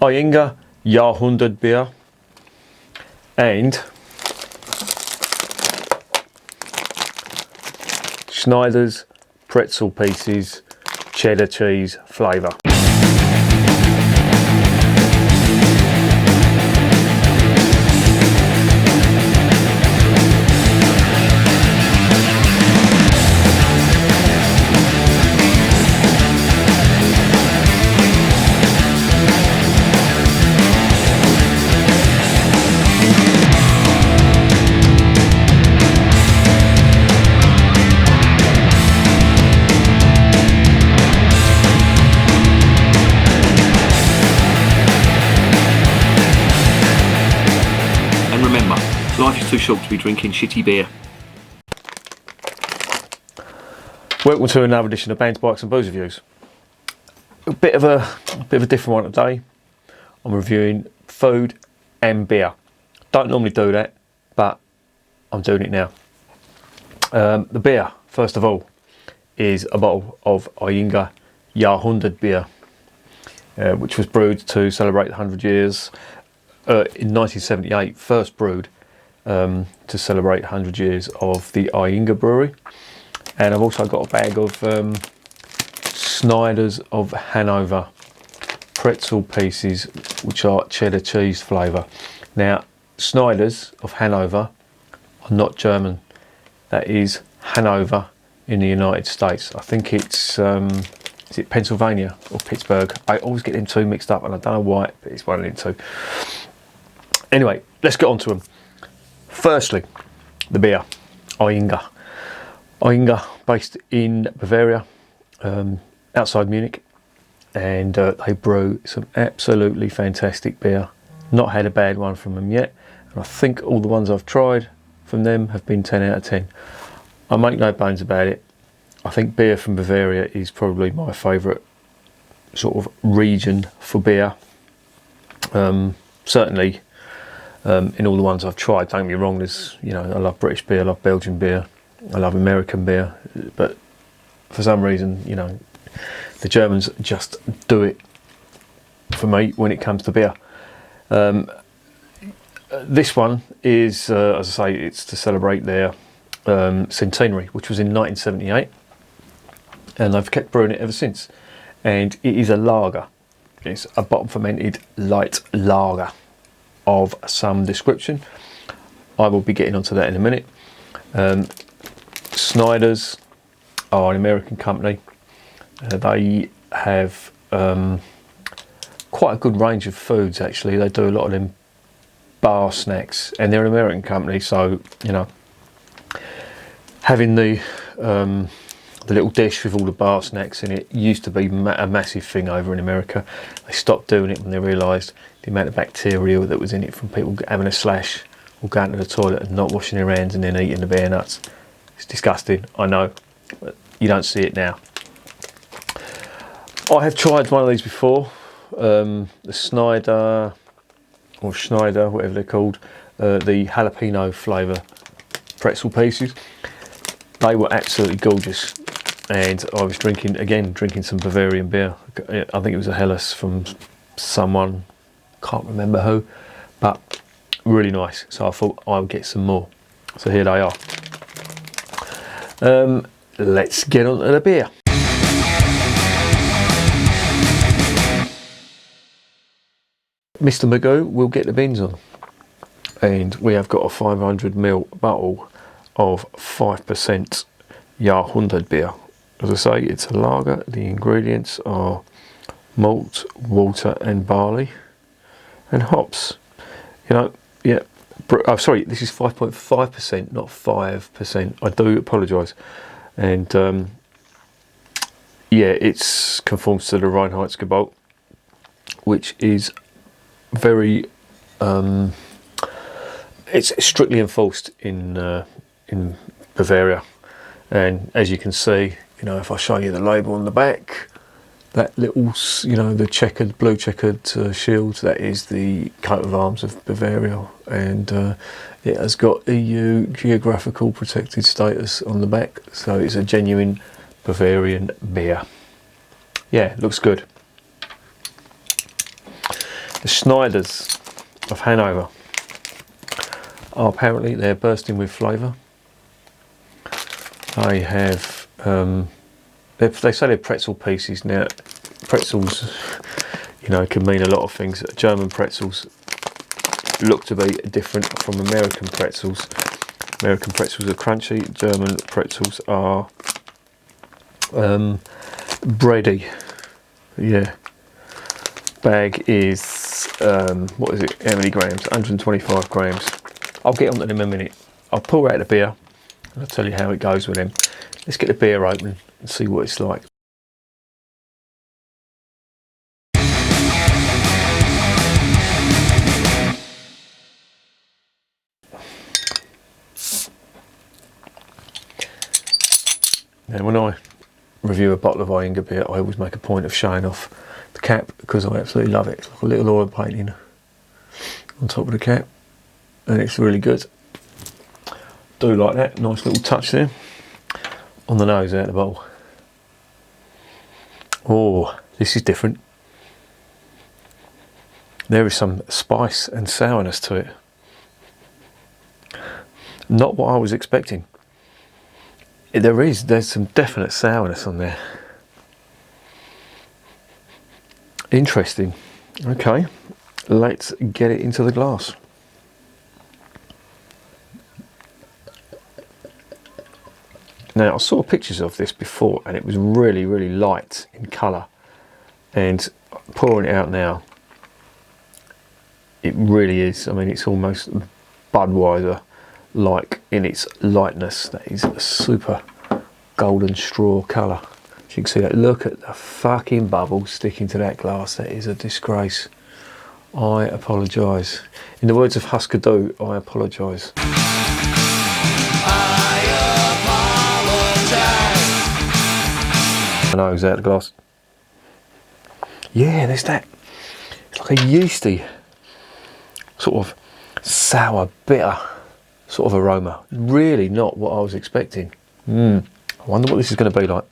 Ayinger Jahhundered beer and Schneider's pretzel pieces cheddar cheese flavour. Remember, life is too short to be drinking shitty beer. Welcome to another edition of Bands, Bikes and Booze Reviews. A bit of a different one today. I'm reviewing food and beer. Don't normally do that, but I'm doing it now. The beer, first of all, is a bottle of Ayinger Jahhundered beer, which was brewed to celebrate 100 years in 1978, first brewed to celebrate 100 years of the Ayinger Brewery. And I've also got a bag of Schneider's of Hanover pretzel pieces, which are cheddar cheese flavour. Now, Schneider's of Hanover are not German. That is Hanover in the United States. I think it's is it Pennsylvania or Pittsburgh? I always get them two mixed up, and I don't know why, but it's one of them two. Anyway, let's get on to them. Firstly, the beer, Ayinger. Ayinger, based in Bavaria, outside Munich, and they brew some absolutely fantastic beer. Not had a bad one from them yet, and I think all the ones I've tried from them have been 10 out of 10. I make no bones about it. I think beer from Bavaria is probably my favourite sort of region for beer. Certainly, in all the ones I've tried, don't get me wrong, there's, I love British beer, I love Belgian beer, I love American beer, but for some reason, the Germans just do it for me when it comes to beer. This one is, as I say, it's to celebrate their centenary, which was in 1978, and I've kept brewing it ever since. And it is a lager. It's a bottom fermented light lager of some description. I will be getting onto that in a minute. Schneider's are an American company. They have quite a good range of foods, actually. They do a lot of them bar snacks, and they're an American company, so having the little dish with all the bar snacks in it used to be a massive thing over in America. They stopped doing it when they realised the amount of bacteria that was in it from people having a slash or going to the toilet and not washing their hands and then eating the bear nuts. It's disgusting, I know, but you don't see it now. I have tried one of these before, the Schneider, whatever they're called, the jalapeno flavour pretzel pieces. They were absolutely gorgeous, and I was drinking some Bavarian beer. I think it was a Helles from someone, can't remember who, but really nice. So I thought I would get some more. So here they are. Let's get on to the beer. Mr. Magoo will get the bins on, and we have got a 500ml bottle of 5% Jahrhundert beer. As I say, it's a lager. The ingredients are malt, water and barley and hops. Sorry, this is 5.5%, not 5%. I do apologise. And it conforms to the Reinheitsgebot, which is very it's strictly enforced in Bavaria. And as you can see, if I show you the label on the back, that little, the blue checkered shield, that is the coat of arms of Bavaria, and it has got EU geographical protected status on the back, so it's a genuine Bavarian beer. Yeah, looks good. The Schneiders of Hanover are apparently, they're bursting with flavour. They have, they say they're pretzel pieces. Now, pretzels, you know, can mean a lot of things. German pretzels look to be different from American pretzels. American pretzels are crunchy, German pretzels are bready. Yeah. Bag is, what is it, how many grams? 125 grams. I'll get on to them in a minute. I'll pour out the beer and I'll tell you how it goes with them. Let's get the beer open and see what it's like. Now when I review a bottle of Ayinger beer, I always make a point of showing off the cap because I absolutely love it. It's like a little oil painting on top of the cap and it's really good. Do like that, nice little touch there on the nose out of the bottle. Oh, this is different. There is some spice and sourness to it. Not what I was expecting. There's some definite sourness on there. Interesting. Okay, let's get it into the glass. Now, I saw pictures of this before and it was really, really light in colour. And pouring it out now, it really is. I mean, it's almost Budweiser-like in its lightness. That is a super golden straw colour. As you can see that, look at the fucking bubbles sticking to that glass. That is a disgrace. I apologise. In the words of Husker Du, I apologise. Nose out of the glass. Yeah, there's that. It's like a yeasty, sort of sour, bitter sort of aroma. Really not what I was expecting. I wonder what this is going to be like.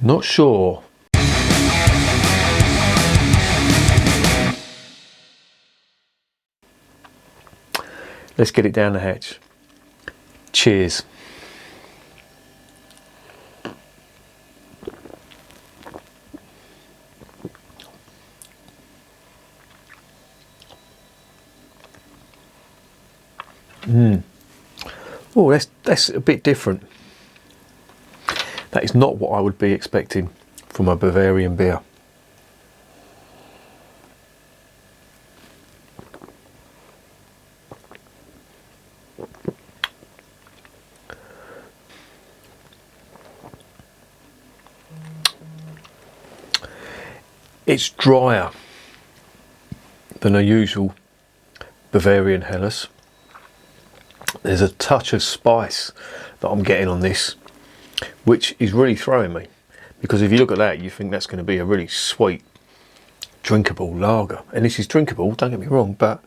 Not sure. Let's get it down the hatch. Cheers. Oh, that's a bit different. That is not what I would be expecting from a Bavarian beer. It's drier than a usual Bavarian Helles. There's a touch of spice that I'm getting on this, which is really throwing me, because if you look at that, you think that's going to be a really sweet, drinkable lager. And this is drinkable, don't get me wrong, but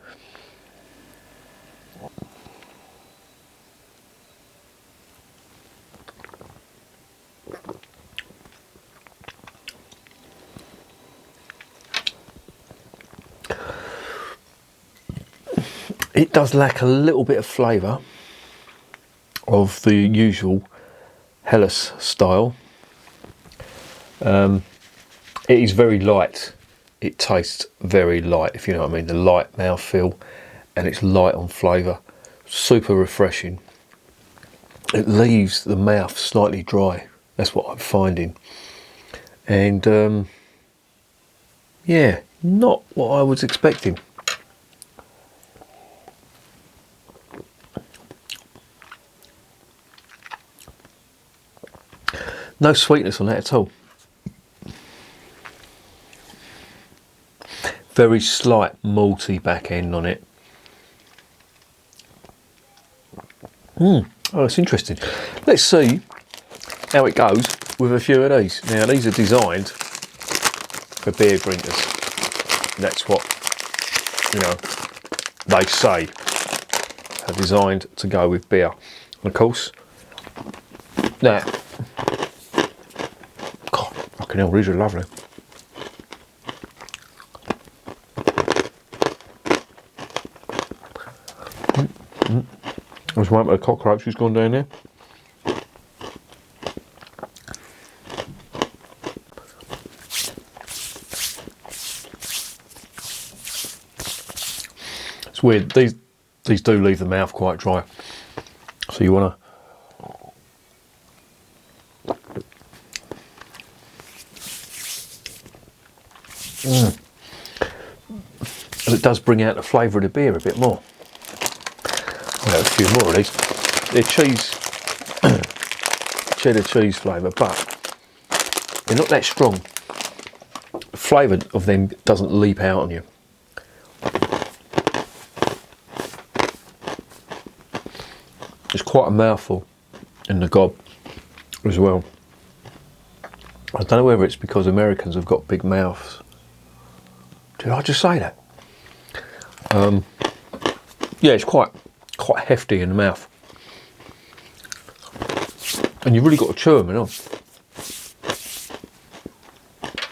it does lack a little bit of flavour of the usual Helles style. It is very light. It tastes very light, if you know what I mean. The light mouthfeel, and it's light on flavour. Super refreshing. It leaves the mouth slightly dry. That's what I'm finding. And yeah, not what I was expecting. No sweetness on that at all. Very slight malty back end on it. Oh, that's interesting. Let's see how it goes with a few of these. Now, these are designed for beer drinkers. That's what, you know, they say are designed to go with beer. And of course, now, Fucking hell, these are lovely. There's one with a cockroach who's gone down there. It's weird, these do leave the mouth quite dry. So you want to and it does bring out the flavour of the beer a bit more. I'll have a few more of these. They're cheddar cheese flavour, but they're not that strong. The flavour of them doesn't leap out on you. It's quite a mouthful in the gob as well. I don't know whether it's because Americans have got big mouths. Did I just say that? Yeah, it's quite hefty in the mouth, and you've really got to chew them, you know.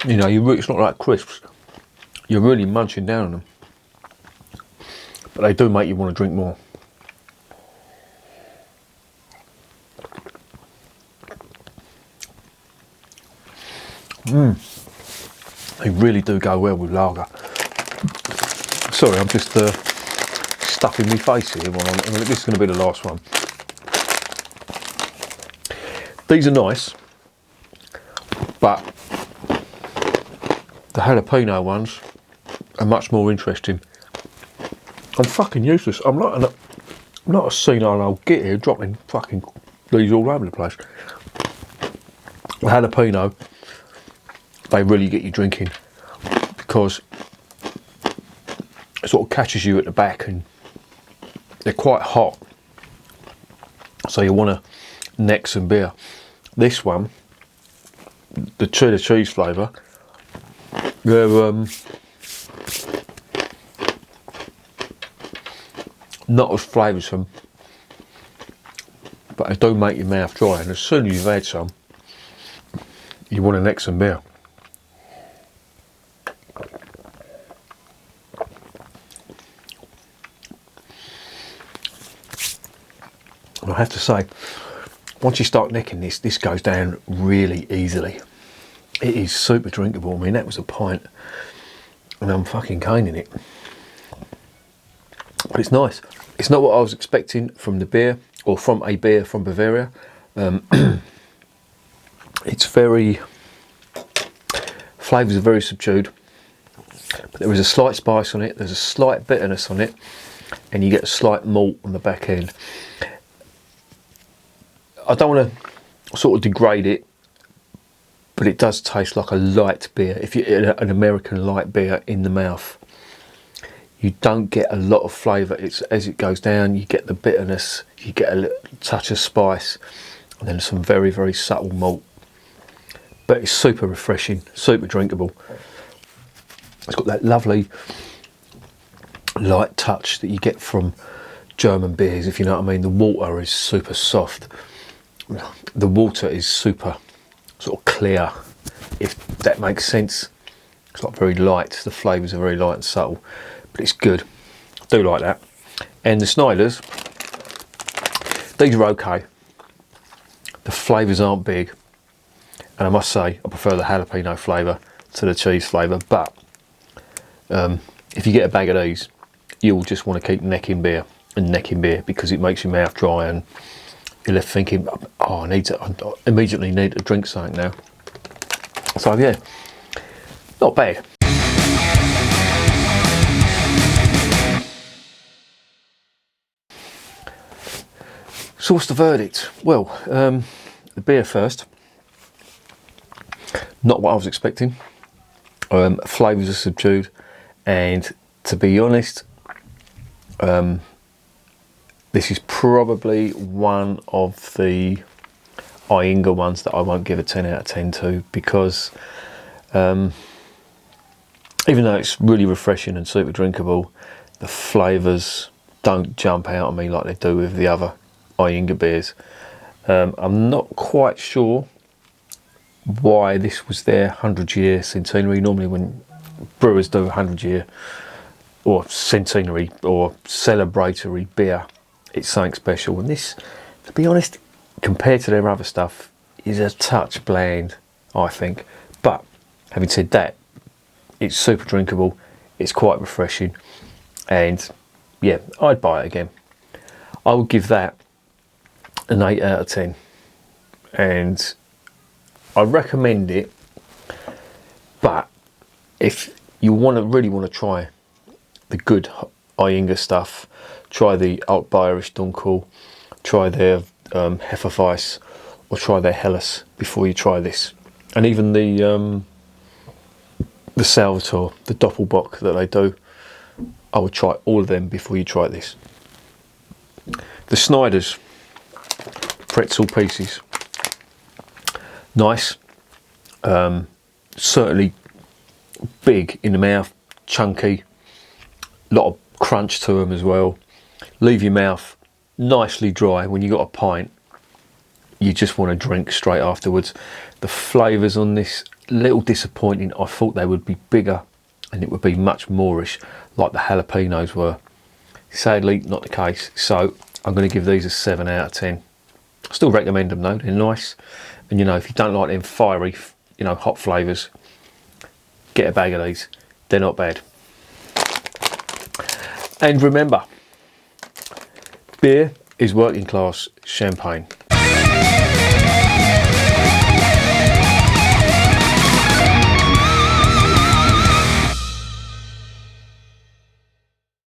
You know, it's not like crisps. You're really munching down on them, but they do make you want to drink more. They really do go well with lager. Sorry, I'm just stuffing my face here. This is going to be the last one. These are nice, but the jalapeno ones are much more interesting. I'm fucking useless. I'm not a senile old git here dropping fucking these all over the place. The jalapeno, they really get you drinking because it sort of catches you at the back, and they're quite hot, so you want to neck some beer. This one, the cheddar cheese flavour, they're not as flavoursome, but they do make your mouth dry, and as soon as you've had some, you want to neck some beer. And I have to say, once you start necking this goes down really easily. It is super drinkable. I mean, that was a pint, and I'm fucking caning it. But it's nice. It's not what I was expecting from the beer, or from a beer from Bavaria. It's very, flavours are very subdued, but there is a slight spice on it, there's a slight bitterness on it, and you get a slight malt on the back end. I don't want to sort of degrade it, but it does taste like a light beer. If you're an American light beer in the mouth, you don't get a lot of flavour. It's as it goes down, you get the bitterness, you get a little touch of spice, and then some very, very subtle malt. But it's super refreshing, super drinkable. It's got that lovely light touch that you get from German beers, if you know what I mean. The water is super soft. The water is super sort of clear, if that makes sense. It's not very light, the flavours are very light and subtle, but it's good. I do like that. And the Snyder's, these are okay. The flavours aren't big, and I must say I prefer the jalapeno flavour to the cheese flavour, but if you get a bag of these, you'll just want to keep necking beer because it makes your mouth dry, and you're left thinking, oh, I immediately need to drink something now. So yeah, not bad. So what's the verdict? Well, the beer first. Not what I was expecting. Flavours are subdued, and to be honest, this is probably one of the Ayinger ones that I won't give a 10 out of 10 to, because even though it's really refreshing and super drinkable, the flavours don't jump out on me like they do with the other Ayinger beers. I'm not quite sure why this was their 100-year centenary. Normally when brewers do 100-year or centenary or celebratory beer, it's something special. And this, to be honest, compared to their other stuff, is a touch bland, I think. But having said that, it's super drinkable, it's quite refreshing, and yeah, I'd buy it again. I would give that an 8 out of 10, and I recommend it. But if you really want to try the good Ayinger stuff, try the Altbayerisch Dunkel, try their Hefeweiss, or try their Helles before you try this. And even the Salvatore, the Doppelbock that they do, I would try all of them before you try this. The Snyder's pretzel pieces, nice, certainly big in the mouth, chunky, lot of crunch to them as well. Leave your mouth nicely dry. When you got a pint, you just want to drink straight afterwards. The flavours on this, little disappointing. I thought they would be bigger and it would be much moreish like the jalapenos were. Sadly, not the case. So I'm going to give these a 7 out of 10. I still recommend them though, they're nice. And you know, if you don't like them fiery, you know, hot flavours, get a bag of these. They're not bad. And remember, beer is working class champagne.